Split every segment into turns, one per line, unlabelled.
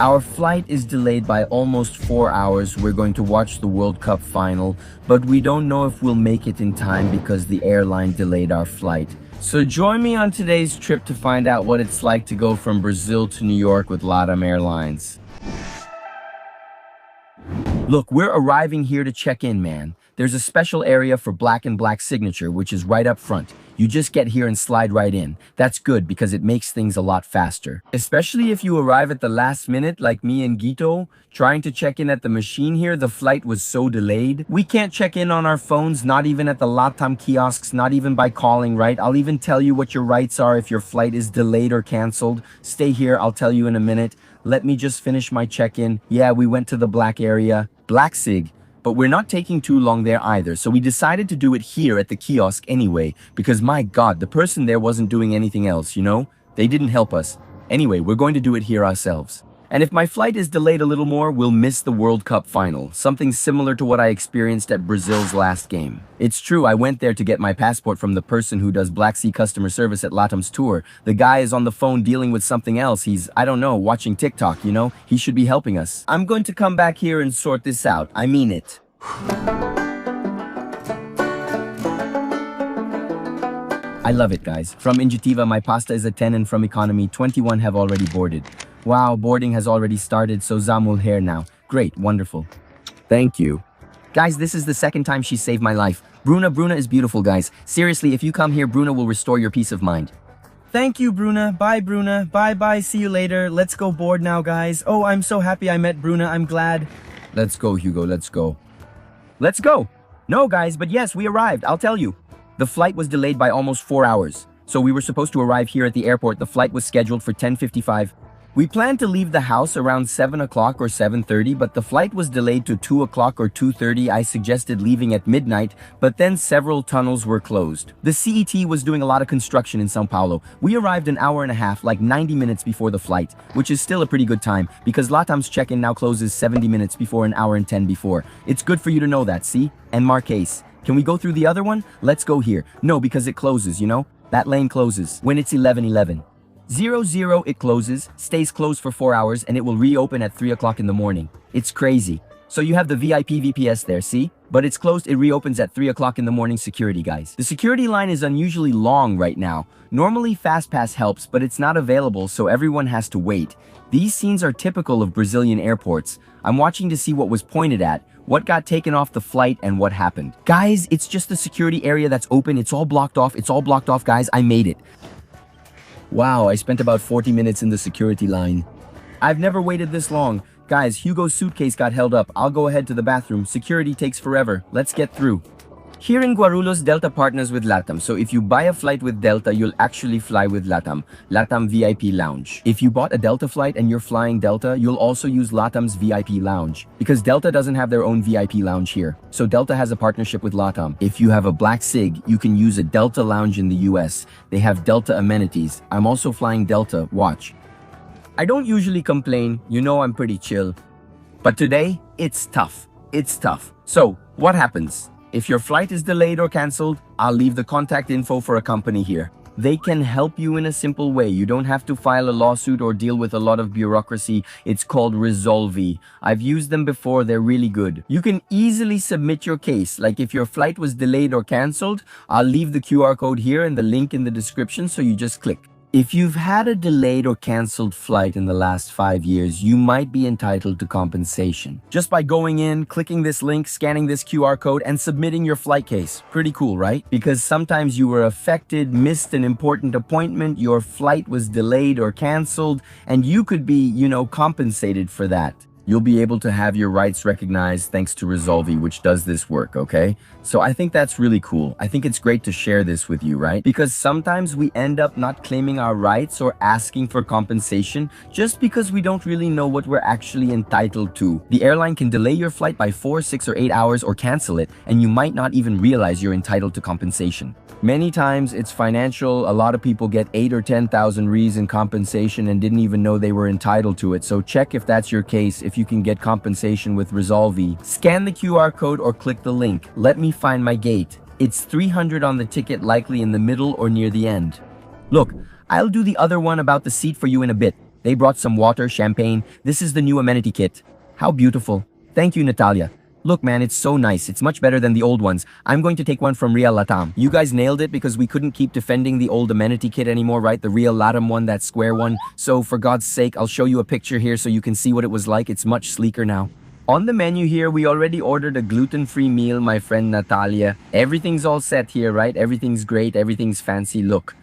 Our flight is delayed by almost 4 hours. We're going to watch the World Cup final, but we don't know if we'll make it in time because the airline delayed our flight. So join me on today's trip to find out what it's like to go from Brazil to New York with Latam Airlines. Look, we're arriving here to check in, man. There's a special area for black and black signature, which is right up front. You just get here and slide right in. That's good because it makes things a lot faster. Especially if you arrive at the last minute like me and Gito. Trying to check in at the machine here, the flight was so delayed. We can't check in on our phones, not even at the Latam kiosks, not even by calling, right? I'll even tell you what your rights are if your flight is delayed or canceled. Stay here, I'll tell you in a minute. Let me just finish my check-in. Yeah, we went to the black area. Black Sig. But we're not taking too long there either, so we decided to do it here at the kiosk anyway, because my God, the person there wasn't doing anything else, you know? They didn't help us. Anyway, we're going to do it here ourselves. And if my flight is delayed a little more, we'll miss the World Cup final, something similar to what I experienced at Brazil's last game. It's true, I went there to get my passport from the person who does Black Sea customer service at Latam's tour. The guy is on the phone dealing with something else. He's, I don't know, watching TikTok, you know? He should be helping us. I'm going to come back here and sort this out. I mean it. I love it, guys. From Ingetiva, my pasta is a 10, and from economy, 21 have already boarded. Wow, boarding has already started, so Zam will here now. Great, wonderful. Thank you. Guys, this is the second time she saved my life. Bruna is beautiful, guys. Seriously, if you come here, Bruna will restore your peace of mind. Thank you, Bruna. Bye, Bruna. Bye-bye, see you later. Let's go board now, guys. Oh, I'm so happy I met Bruna. I'm glad. Let's go, Hugo, let's go. Let's go. No, guys, but yes, we arrived. I'll tell you. The flight was delayed by almost 4 hours. So we were supposed to arrive here at the airport. The flight was scheduled for 10:55. We planned to leave the house around 7 o'clock or 7:30, but the flight was delayed to 2 o'clock or 2:30. I suggested leaving at midnight, but then several tunnels were closed. The CET was doing a lot of construction in São Paulo. We arrived an hour and a half, like 90 minutes before the flight, which is still a pretty good time because Latam's check-in now closes 70 minutes before, an hour and 10 before. It's good for you to know that, see? And Marquez. Can we go through the other one? Let's go here. No, because it closes, you know? That lane closes when it's 11:11. 00 it closes, stays closed for 4 hours, and it will reopen at 3 o'clock in the morning. It's crazy. So you have the VIP VPS there, see? But it's closed, it reopens at 3 o'clock in the morning. Security, guys. The security line is unusually long right now. Normally FastPass helps, but it's not available, so everyone has to wait. These scenes are typical of Brazilian airports. I'm watching to see what was pointed at, what got taken off the flight, and what happened. Guys, it's just the security area that's open. It's all blocked off. It's all blocked off, guys. I made it. Wow, I spent about 40 minutes in the security line. I've never waited this long. Guys, Hugo's suitcase got held up. I'll go ahead to the bathroom. Security takes forever. Let's get through. Here in Guarulhos, Delta partners with Latam. So if you buy a flight with Delta, you'll actually fly with Latam. Latam VIP Lounge. If you bought a Delta flight and you're flying Delta, you'll also use Latam's VIP Lounge. Because Delta doesn't have their own VIP lounge here. So Delta has a partnership with Latam. If you have a Black Sig, you can use a Delta lounge in the US. They have Delta amenities. I'm also flying Delta. Watch. I don't usually complain. You know I'm pretty chill. But today, it's tough. It's tough. So, what happens? If your flight is delayed or canceled, I'll leave the contact info for a company here. They can help you in a simple way. You don't have to file a lawsuit or deal with a lot of bureaucracy. It's called Resolvi. I've used them before. They're really good. You can easily submit your case. Like if your flight was delayed or canceled, I'll leave the QR code here and the link in the description, so you just click. If you've had a delayed or canceled flight in the last 5 years, you might be entitled to compensation. Just by going in, clicking this link, scanning this QR code, and submitting your flight case. Pretty cool, right? Because sometimes you were affected, missed an important appointment, your flight was delayed or canceled, and you could be, you know, compensated for that. You'll be able to have your rights recognized thanks to Resolvi, which does this work, okay? So I think that's really cool. I think it's great to share this with you, right? Because sometimes we end up not claiming our rights or asking for compensation just because we don't really know what we're actually entitled to. The airline can delay your flight by 4, 6, or 8 hours or cancel it, and you might not even realize you're entitled to compensation. Many times it's financial. A lot of people get 8 or 10,000 reais in compensation and didn't even know they were entitled to it. So check if that's your case, if you can get compensation with Resolvi. Scan the QR code or click the link. Let me find my gate. It's 300 on the ticket, likely in the middle or near the end. Look, I'll do the other one about the seat for you in a bit. They brought some water, champagne. This is the new amenity kit. How beautiful. Thank you, Natalia. Look, man, it's so nice. It's much better than the old ones. I'm going to take one from Real Latam. You guys nailed it because we couldn't keep defending the old amenity kit anymore, right? The Real Latam one, that square one. So for God's sake, I'll show you a picture here so you can see what it was like. It's much sleeker now. On the menu here, we already ordered a gluten-free meal, my friend Natalia. Everything's all set here, right? Everything's great. Everything's fancy. Look.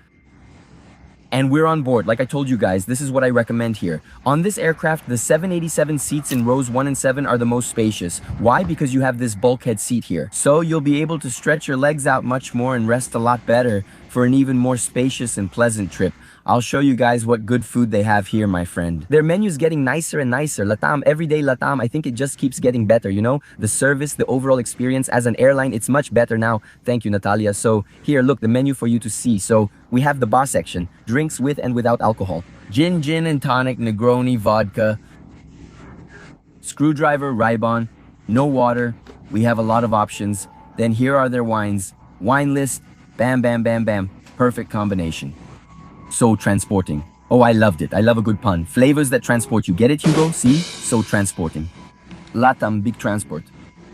And we're on board. Like I told you guys, this is what I recommend here. On this aircraft, the 787 seats in rows 1 and 7 are the most spacious. Why? Because you have this bulkhead seat here. So you'll be able to stretch your legs out much more and rest a lot better for an even more spacious and pleasant trip. I'll show you guys what good food they have here, my friend. Their menu's getting nicer and nicer. Latam, everyday Latam, I think it just keeps getting better, you know? The service, the overall experience as an airline, it's much better now. Thank you, Natalia. So here, look, the menu for you to see. So we have the bar section, drinks with and without alcohol. Gin and tonic, Negroni, vodka, screwdriver, Ribon, no water. We have a lot of options. Then here are their wines. Wine list, bam, bam, bam, bam. Perfect combination. So transporting. Oh, I loved it. I love a good pun. Flavors that transport you. Get it, Hugo? See? So transporting. Latam, big transport.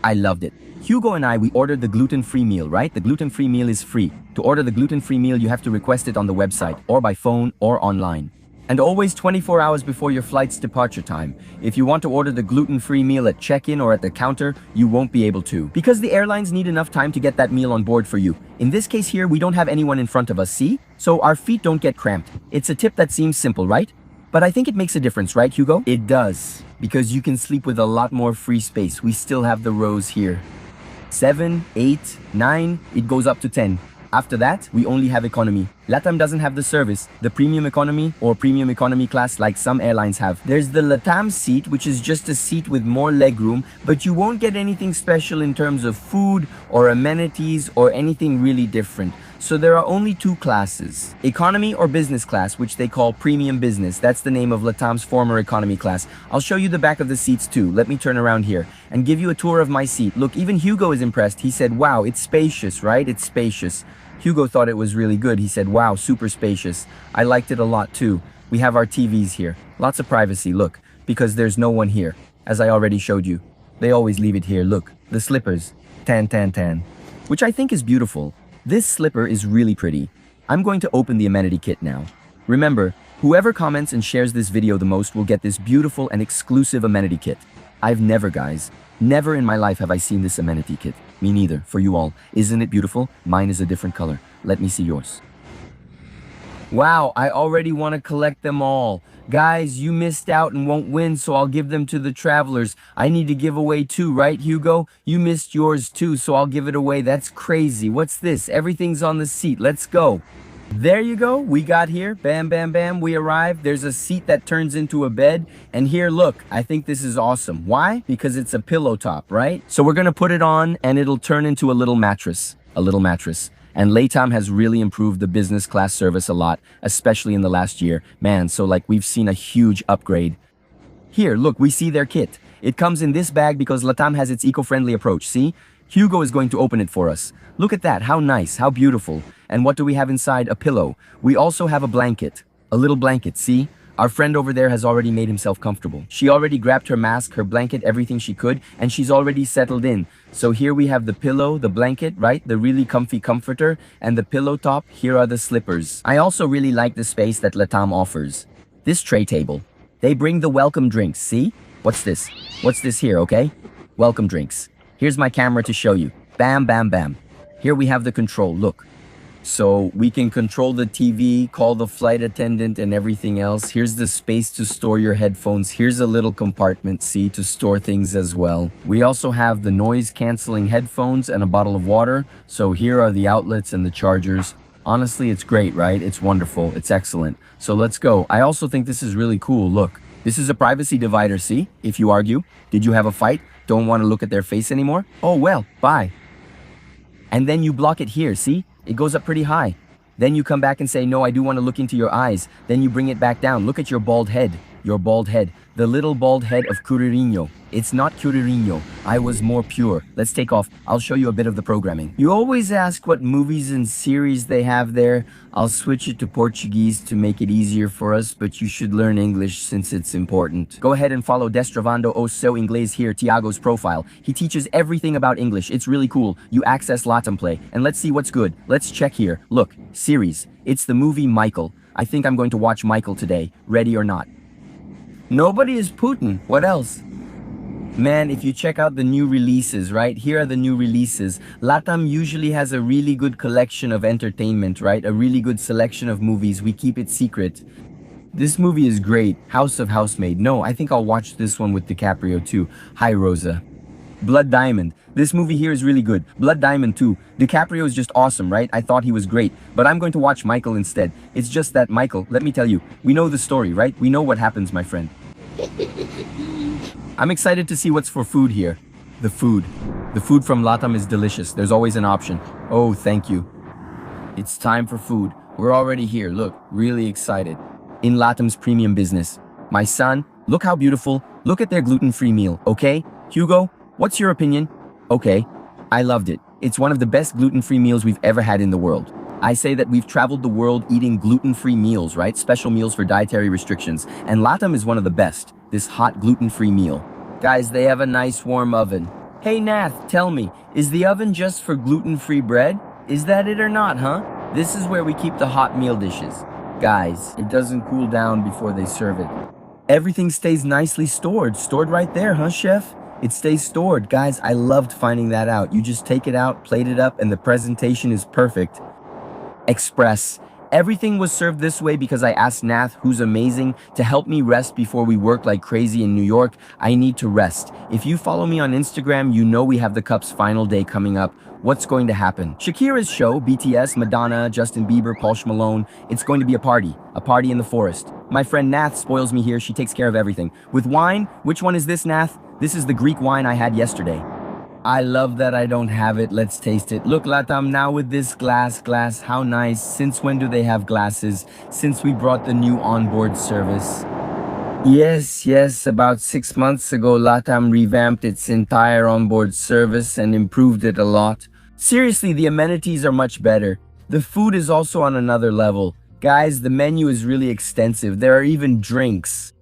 I loved it. Hugo and I, we ordered the gluten-free meal, right? The gluten-free meal is free. To order the gluten-free meal, you have to request it on the website, or by phone, or online. And always 24 hours before your flight's departure time. If you want to order the gluten-free meal at check-in or at the counter, you won't be able to. Because the airlines need enough time to get that meal on board for you. In this case here, we don't have anyone in front of us, see? So our feet don't get cramped. It's a tip that seems simple, right? But I think it makes a difference, right, Hugo? It does. Because you can sleep with a lot more free space. We still have the rows here. 7, 8, 9, it goes up to 10. After that, we only have economy. Latam doesn't have the service, the premium economy or premium economy class like some airlines have. There's the Latam seat, which is just a seat with more legroom, but you won't get anything special in terms of food or amenities or anything really different. So there are only two classes, economy or business class, which they call premium business. That's the name of Latam's former economy class. I'll show you the back of the seats too. Let me turn around here and give you a tour of my seat. Look, even Hugo is impressed. He said, wow, it's spacious, right? It's spacious. Hugo thought it was really good. He said, wow, super spacious. I liked it a lot too. We have our TVs here. Lots of privacy, look, because there's no one here. As I already showed you. They always leave it here, look. The slippers. Tan, tan, tan. Which I think is beautiful. This slipper is really pretty. I'm going to open the amenity kit now. Remember, whoever comments and shares this video the most will get this beautiful and exclusive amenity kit. I've never, guys, never in my life have I seen this amenity kit. Me neither, for you all. Isn't it beautiful? Mine is a different color. Let me see yours. Wow, I already want to collect them all. Guys, you missed out and won't win, so I'll give them to the travelers. I need to give away two, right, Hugo? You missed yours too, so I'll give it away. That's crazy. What's this? Everything's on the seat. Let's go. There you go. We got here. Bam, bam, bam. We arrived. There's a seat that turns into a bed. And here, look, I think this is awesome. Why? Because it's a pillow top, right? So we're going to put it on and it'll turn into a little mattress. A little mattress. And Latam has really improved the business class service a lot, especially in the last year. Man, so like we've seen a huge upgrade. Here, look, we see their kit. It comes in this bag because Latam has its eco-friendly approach, see? Hugo is going to open it for us. Look at that, how nice, how beautiful. And what do we have inside? A pillow. We also have a blanket. A little blanket, see? Our friend over there has already made himself comfortable. She already grabbed her mask, her blanket, everything she could, and she's already settled in. So here we have the pillow, the blanket, right? The really comfy comforter, and the pillow top. Here are the slippers. I also really like the space that Latam offers. This tray table. They bring the welcome drinks, see? What's this? What's this here, okay? Welcome drinks. Here's my camera to show you. Bam, bam, bam. Here we have the control, look. So we can control the TV, call the flight attendant and everything else. Here's the space to store your headphones. Here's a little compartment, see, to store things as well. We also have the noise canceling headphones and a bottle of water. So here are the outlets and the chargers. Honestly, it's great, right? It's wonderful. It's excellent. So let's go. I also think this is really cool. Look, this is a privacy divider, see? If you argue, did you have a fight? Don't want to look at their face anymore? Oh, well, bye. And then you block it here, see? It goes up pretty high. Then you come back and say, no, I do want to look into your eyes. Then you bring it back down. Look at your bald head. your bald head. The little bald head of Curirinho. It's not Curirinho. I was more pure. Let's take off. I'll show you a bit of the programming. You always ask what movies and series they have there. I'll switch it to Portuguese to make it easier for us, but you should learn English since it's important. Go ahead and follow Destravando o Seu Inglês here, Tiago's profile. He teaches everything about English. It's really cool. You access Latam Play. And let's see what's good. Let's check here. Look, series. It's the movie Michael. I think I'm going to watch Michael today. Ready or not? Nobody is Putin. What else? Man, if you check out the new releases, right? Here are the new releases. Latam usually has a really good collection of entertainment, right? A really good selection of movies. We keep it secret. This movie is great. House of Housemaid. No, I think I'll watch this one with DiCaprio too. Hi, Rosa. Blood Diamond. This movie here is really good. Blood Diamond too. DiCaprio is just awesome, right? I thought he was great. But I'm going to watch Michael instead. It's just that Michael, let me tell you, we know the story, right? We know what happens, my friend. I'm excited to see what's for food here. The food. The food from Latam is delicious. There's always an option. Oh, thank you. It's time for food. We're already here. Look, really excited. In Latam's premium business. My son, look how beautiful. Look at their gluten-free meal, okay? Hugo, what's your opinion? Okay, I loved it. It's one of the best gluten-free meals we've ever had in the world. I say that we've traveled the world eating gluten-free meals, right? Special meals for dietary restrictions. And Latam is one of the best. This hot gluten-free meal. Guys, they have a nice warm oven. Hey Nath, tell me, is the oven just for gluten-free bread? Is that it or not, huh? This is where we keep the hot meal dishes. Guys, it doesn't cool down before they serve it. Everything stays nicely stored. Stored right there, huh, chef? It stays stored. Guys, I loved finding that out. You just take it out, plate it up, and the presentation is perfect. Express. Everything was served this way because I asked Nath, who's amazing, to help me rest before we work like crazy in New York. I need to rest. If you follow me on Instagram, you know we have the Cup's final day coming up. What's going to happen? Shakira's show, BTS, Madonna, Justin Bieber, Posh Malone. It's going to be a party in the forest. My friend Nath spoils me here. She takes care of everything. With wine, which one is this, Nath? This is the Greek wine I had yesterday. I love that I don't have it. Let's taste it. Look, Latam, now with this glass, how nice. Since when do they have glasses? Since we brought the new onboard service. Yes, about 6 months ago, Latam revamped its entire onboard service and improved it a lot. Seriously, the amenities are much better. The food is also on another level. Guys, the menu is really extensive. There are even drinks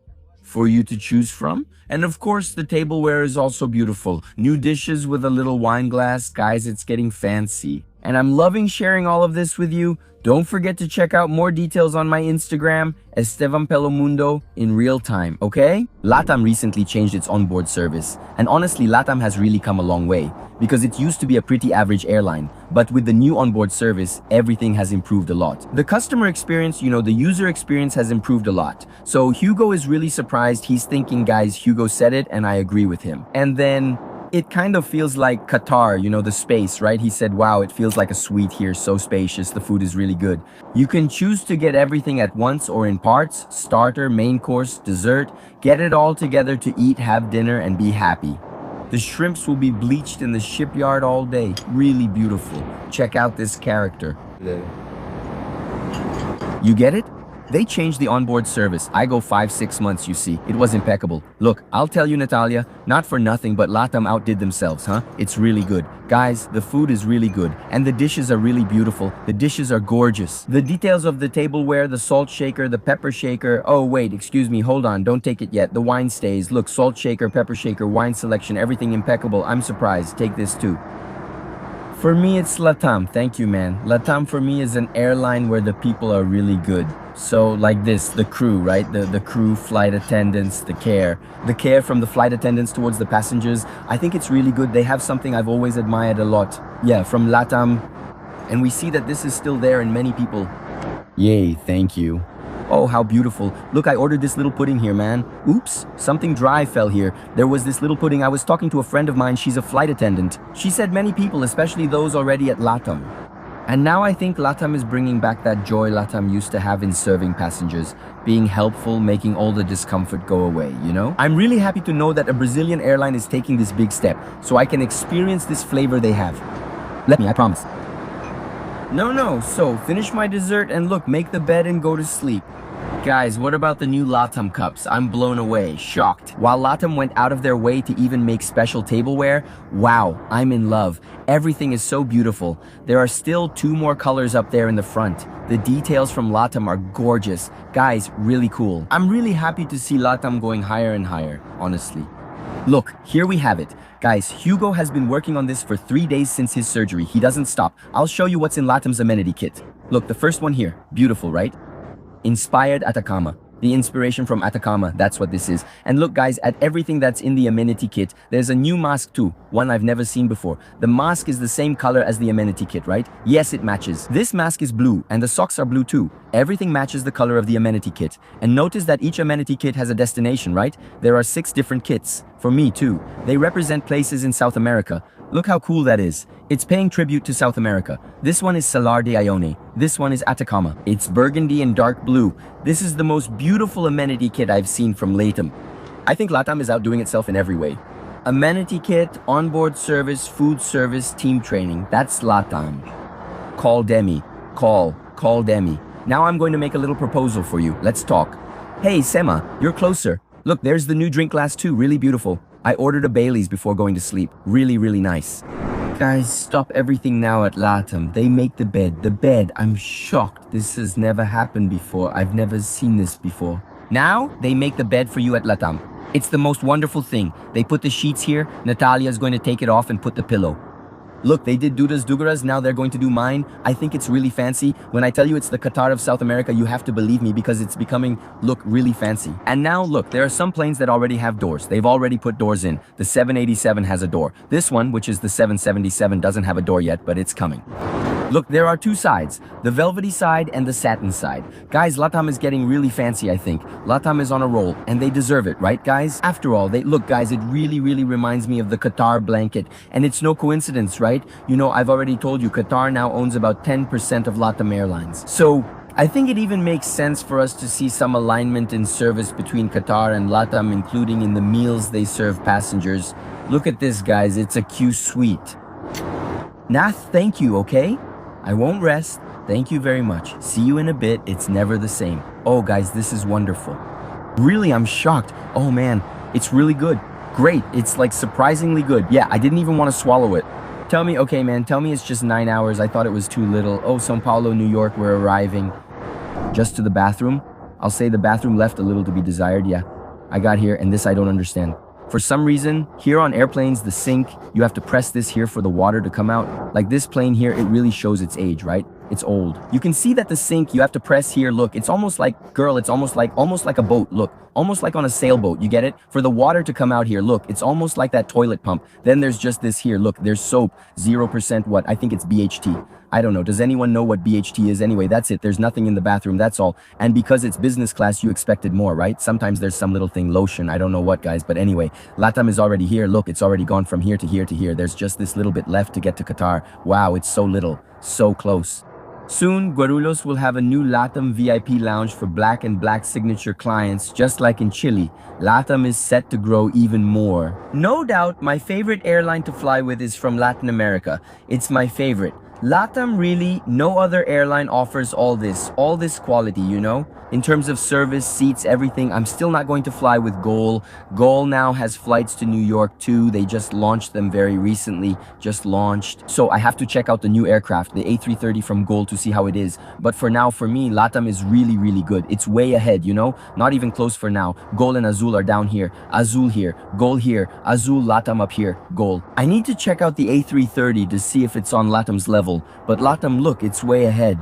for you to choose from. And of course, the tableware is also beautiful. New dishes with a little wine glass. Guys, it's getting fancy. And I'm loving sharing all of this with you. Don't forget to check out more details on my Instagram, Estevan Pelomundo, in real time, okay? Latam recently changed its onboard service. And honestly, Latam has really come a long way. Because it used to be a pretty average airline. But with the new onboard service, everything has improved a lot. The customer experience, the user experience has improved a lot. So Hugo is really surprised. He's thinking, guys, Hugo said it, and I agree with him. And then it kind of feels like Qatar, the space, right? He said, wow, it feels like a suite here, so spacious, the food is really good. You can choose to get everything at once or in parts, starter, main course, dessert. Get it all together to eat, have dinner, and be happy. The shrimps will be bleached in the shipyard all day. Really beautiful. Check out this character. You get it? They changed the onboard service. I go 5-6 months, you see. It was impeccable. Look, I'll tell you, Natalia, not for nothing, but Latam outdid themselves, huh? It's really good. Guys, the food is really good. And the dishes are really beautiful. The dishes are gorgeous. The details of the tableware, the salt shaker, the pepper shaker. Oh, wait, excuse me. Hold on. Don't take it yet. The wine stays. Look, salt shaker, pepper shaker, wine selection, everything impeccable. I'm surprised. Take this too. For me, it's Latam. Thank you, man. Latam for me is an airline where the people are really good. So like this, the crew, right? The crew, flight attendants, the care. The care from the flight attendants towards the passengers. I think it's really good. They have something I've always admired a lot. Yeah, from Latam. And we see that this is still there in many people. Yay, thank you. Oh, how beautiful. Look, I ordered this little pudding here, man. Oops, something dry fell here. There was this little pudding. I was talking to a friend of mine. She's a flight attendant. She said many people, especially those already at Latam. And now I think Latam is bringing back that joy Latam used to have in serving passengers, being helpful, making all the discomfort go away, I'm really happy to know that a Brazilian airline is taking this big step, so I can experience this flavor they have. Let me, I promise. No, so finish my dessert and look, make the bed and go to sleep. Guys, what about the new Latam cups? I'm blown away, shocked. While Latam went out of their way to even make special tableware, wow, I'm in love. Everything is so beautiful. There are still 2 more colors up there in the front. The details from Latam are gorgeous. Guys, really cool. I'm really happy to see Latam going higher and higher, honestly. Look, here we have it. Guys, Hugo has been working on this for 3 days since his surgery. He doesn't stop. I'll show you what's in Latam's amenity kit. Look, the first one here. Beautiful, right? Inspired Atacama. The inspiration from Atacama, that's what this is. And look guys, at everything that's in the amenity kit, there's a new mask too, one I've never seen before. The mask is the same color as the amenity kit, right? Yes, it matches. This mask is blue, and the socks are blue too. Everything matches the color of the amenity kit. And notice that each amenity kit has a destination, right? There are 6 different kits. For me too. They represent places in South America. Look how cool that is. It's paying tribute to South America. This one is Salar de Uyuni. This one is Atacama. It's burgundy and dark blue. This is the most beautiful amenity kit I've seen from Latam. I think Latam is outdoing itself in every way. Amenity kit, onboard service, food service, team training. That's Latam. Call Demi. Call Demi. Now I'm going to make a little proposal for you. Let's talk. Hey, Sema, you're closer. Look, there's the new drink glass too. Really beautiful. I ordered a Bailey's before going to sleep. Really, really nice. Guys, stop everything now at Latam. They make the bed. The bed, I'm shocked. This has never happened before. I've never seen this before. Now, they make the bed for you at Latam. It's the most wonderful thing. They put the sheets here. Natalia's going to take it off and put the pillow. Look, they did Duda's Dugaras, now they're going to do mine. I think it's really fancy. When I tell you it's the Qatar of South America, you have to believe me because it's becoming, look, really fancy. And now, look, there are some planes that already have doors. They've already put doors in. The 787 has a door. This one, which is the 777, doesn't have a door yet, but it's coming. Look, there are 2 sides, the velvety side and the satin side. Guys, Latam is getting really fancy, I think. Latam is on a roll, and they deserve it, right, guys? After all, look, guys, it really, really reminds me of the Qatar blanket. And it's no coincidence, right? You know, I've already told you, Qatar now owns about 10% of Latam Airlines. So, I think it even makes sense for us to see some alignment in service between Qatar and Latam, including in the meals they serve passengers. Look at this, guys, it's a Q suite. Nah, thank you, okay? I won't rest. Thank you very much. See you in a bit. It's never the same. Oh, guys, this is wonderful. Really, I'm shocked. Oh, man, it's really good. Great. It's like surprisingly good. Yeah, I didn't even want to swallow it. Tell me, okay, man, tell me it's just 9 hours. I thought it was too little. Oh, Sao Paulo, New York, we're arriving. Just to the bathroom? I'll say the bathroom left a little to be desired, yeah. I got here, and this I don't understand. For some reason, here on airplanes, the sink, you have to press this here for the water to come out. Like this plane here, it really shows its age, right? It's old. You can see that the sink, you have to press here. Look, it's almost like, girl, it's almost like a boat. Look, almost like on a sailboat. You get it? For the water to come out here, look, it's almost like that toilet pump. Then there's just this here. Look, there's soap, 0% what? I think it's BHT. I don't know. Does anyone know what BHT is anyway? That's it. There's nothing in the bathroom. That's all. And because it's business class, you expected more, right? Sometimes there's some little thing, lotion. I don't know what, guys. But anyway, Latam is already here. Look, it's already gone from here to here to here. There's just this little bit left to get to Qatar. Wow, it's so little. So close. Soon, Guarulhos will have a new Latam VIP lounge for black and black signature clients, just like in Chile. Latam is set to grow even more. No doubt, my favorite airline to fly with is from Latin America. It's my favorite. Latam really, no other airline offers all this quality, you know? In terms of service, seats, everything, I'm still not going to fly with GOL. GOL now has flights to New York too. They just launched them very recently, just launched. So I have to check out the new aircraft, the A330 from GOL to see how it is. But for now, for me, Latam is really, really good. It's way ahead, you know? Not even close for now. GOL and Azul are down here. Azul here, GOL here, Azul, Latam up here, GOL. I need to check out the A330 to see if it's on Latam's level. But Latam, look, it's way ahead.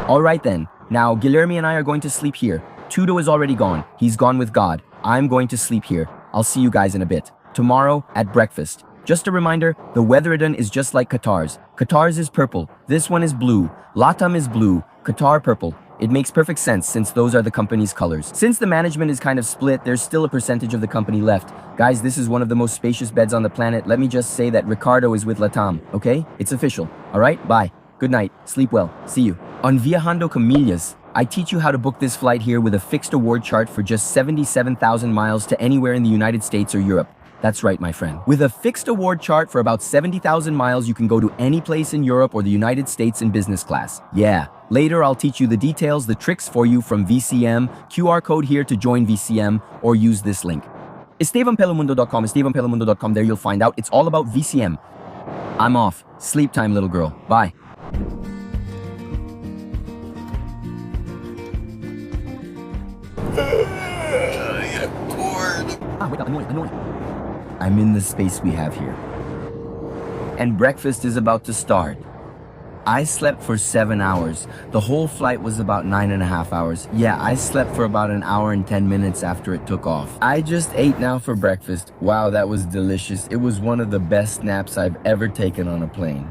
All right then. Now, Guilherme and I are going to sleep here. Tudo is already gone. He's gone with God. I'm going to sleep here. I'll see you guys in a bit. Tomorrow at breakfast. Just a reminder, the weatheridon is just like Qatar's. Qatar's is purple. This one is blue. Latam is blue. Qatar purple. It makes perfect sense since those are the company's colors. Since the management is kind of split, there's still a percentage of the company left. Guys, this is one of the most spacious beds on the planet. Let me just say that Ricardo is with Latam, okay? It's official. All right, bye. Good night. Sleep well. See you. On Viajando con Milhas, I teach you how to book this flight here with a fixed award chart for just 77,000 miles to anywhere in the United States or Europe. That's right, my friend. With a fixed award chart for about 70,000 miles, you can go to any place in Europe or the United States in business class. Yeah, Later, I'll teach you the details, the tricks for you from VCM, QR code here to join VCM, or use this link. estevanpelomundo.com, there you'll find out. It's all about VCM. I'm off. Sleep time, little girl. Bye.
I'm bored.
Wait up, annoying. I'm in the space we have here. And breakfast is about to start. I slept for 7 hours. The whole flight was about 9.5 hours. Yeah, I slept for about an hour and 10 minutes after it took off. I just ate now for breakfast. Wow, that was delicious. It was one of the best naps I've ever taken on a plane.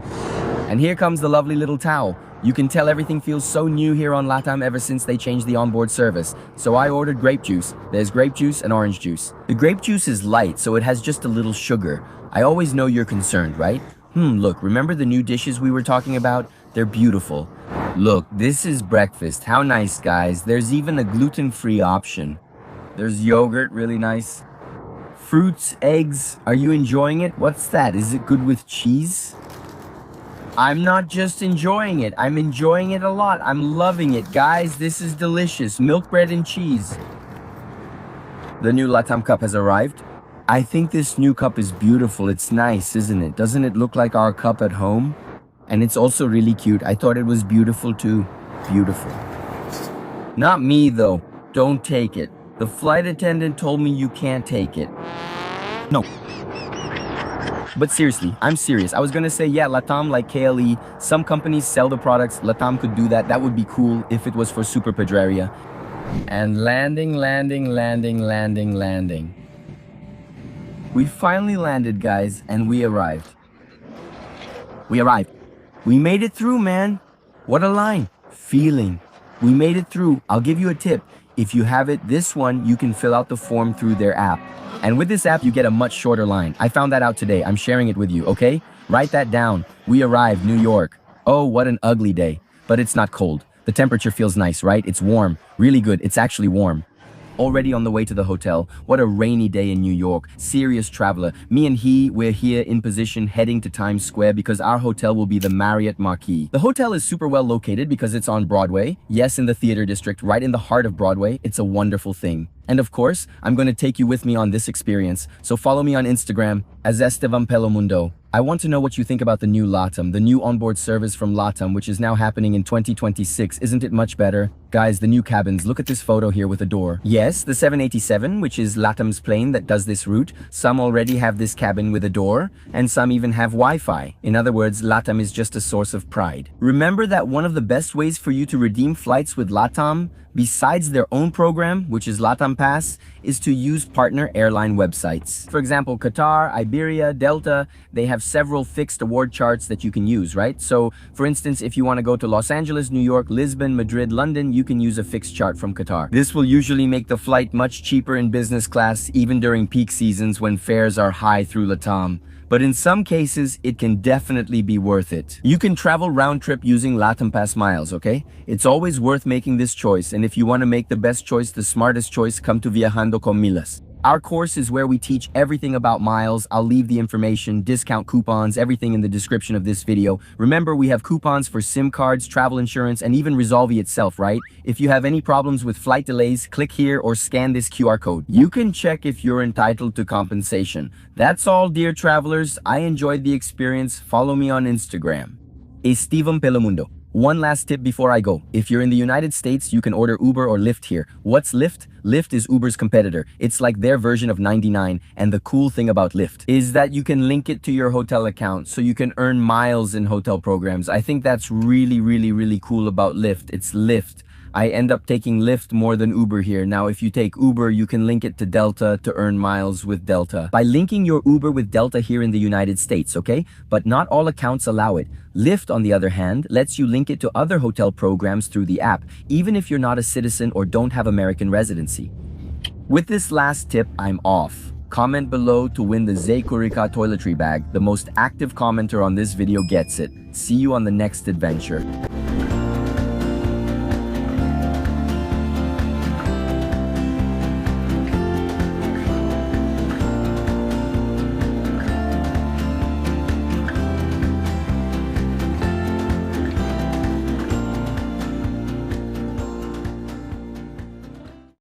And here comes the lovely little towel. You can tell everything feels so new here on Latam ever since they changed the onboard service. So I ordered grape juice. There's grape juice and orange juice. The grape juice is light, so it has just a little sugar. I always know you're concerned, right? Look, remember the new dishes we were talking about? They're beautiful. Look, this is breakfast. How nice, guys. There's even a gluten-free option. There's yogurt, really nice. Fruits, eggs. Are you enjoying it? What's that? Is it good with cheese? I'm not just enjoying it. I'm enjoying it a lot. I'm loving it. Guys, this is delicious. Milk bread and cheese. The new Latam cup has arrived. I think this new cup is beautiful. It's nice, isn't it? Doesn't it look like our cup at home? And it's also really cute. I thought it was beautiful too. Beautiful. Not me though. Don't take it. The flight attendant told me you can't take it. No. But seriously, I'm serious. I was gonna say, yeah, Latam like KLE. Some companies sell the products. Latam could do that. That would be cool if it was for Super Pedreria. And landing. We finally landed, guys, and we arrived. We made it through, man. What a line. Feeling. We made it through. I'll give you a tip. If you have it, this one, you can fill out the form through their app. And with this app, you get a much shorter line. I found that out today. I'm sharing it with you, okay? Write that down. We arrived, New York. Oh, what an ugly day. But it's not cold. The temperature feels nice, right? It's warm. Really good. It's actually warm. Already on the way to the hotel. What a rainy day in New York. Serious traveler. Me and we're here in position heading to Times Square because our hotel will be the Marriott Marquis. The hotel is super well located because it's on Broadway. Yes, in the theater district, right in the heart of Broadway. It's a wonderful thing. And of course, I'm going to take you with me on this experience. So follow me on Instagram as Estevan Pelomundo. I want to know what you think about the new Latam, the new onboard service from Latam, which is now happening in 2026. Isn't it much better? Guys, the new cabins, look at this photo here with a door. Yes, the 787, which is Latam's plane that does this route. Some already have this cabin with a door, and some even have Wi-Fi. In other words, Latam is just a source of pride. Remember that one of the best ways for you to redeem flights with Latam, besides their own program, which is Latam Pass, is to use partner airline websites. For example, Qatar, Iberia, Delta, they have several fixed award charts that you can use, right? So, for instance, if you want to go to Los Angeles, New York, Lisbon, Madrid, London, you can use a fixed chart from Qatar. This will usually make the flight much cheaper in business class, even during peak seasons when fares are high through Latam. But in some cases, it can definitely be worth it. You can travel round trip using Latam Pass miles, okay? It's always worth making this choice, and if you want to make the best choice, the smartest choice, come to Viajando con Milas. Our course is where we teach everything about miles. I'll leave the information, discount coupons, everything in the description of this video. Remember, we have coupons for SIM cards, travel insurance, and even Resolve itself, right? If you have any problems with flight delays, click here or scan this QR code. You can check if you're entitled to compensation. That's all, dear travelers. I enjoyed the experience. Follow me on Instagram. Estevan Pelomundo. One last tip before I go. If you're in the United States, you can order Uber or Lyft here. What's Lyft? Lyft is Uber's competitor. It's like their version of 99. And the cool thing about Lyft is that you can link it to your hotel account so you can earn miles in hotel programs. I think that's really cool about Lyft. It's Lyft. I end up taking Lyft more than Uber here. Now, if you take Uber, you can link it to Delta to earn miles with Delta. By linking your Uber with Delta here in the United States, okay? But not all accounts allow it. Lyft, on the other hand, lets you link it to other hotel programs through the app, even if you're not a citizen or don't have American residency. With this last tip, I'm off. Comment below to win the Zaykurika toiletry bag. The most active commenter on this video gets it. See you on the next adventure.